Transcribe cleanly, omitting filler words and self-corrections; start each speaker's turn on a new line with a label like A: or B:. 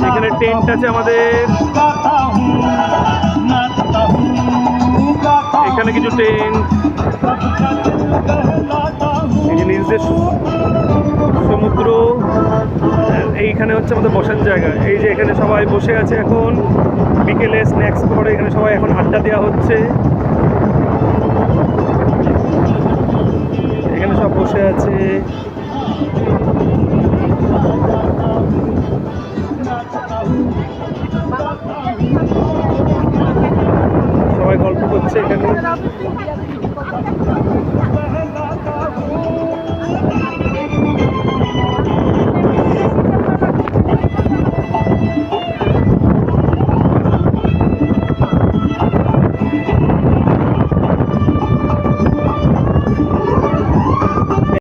A: এখানে টেন্ট আছে আমাদের, এখানে কিছু টেন্ট, নিজের সমুদ্র। এইখানে হচ্ছে আমাদের বসার জায়গা। এই যে এখানে সবাই বসে আছে এখন, বিকেলে স্ন্যাক্স করে এখানে সবাই এখন আড্ডা দেওয়া হচ্ছে। এখানে সব বসে আছে। সবাই গল্প করছে এখানে।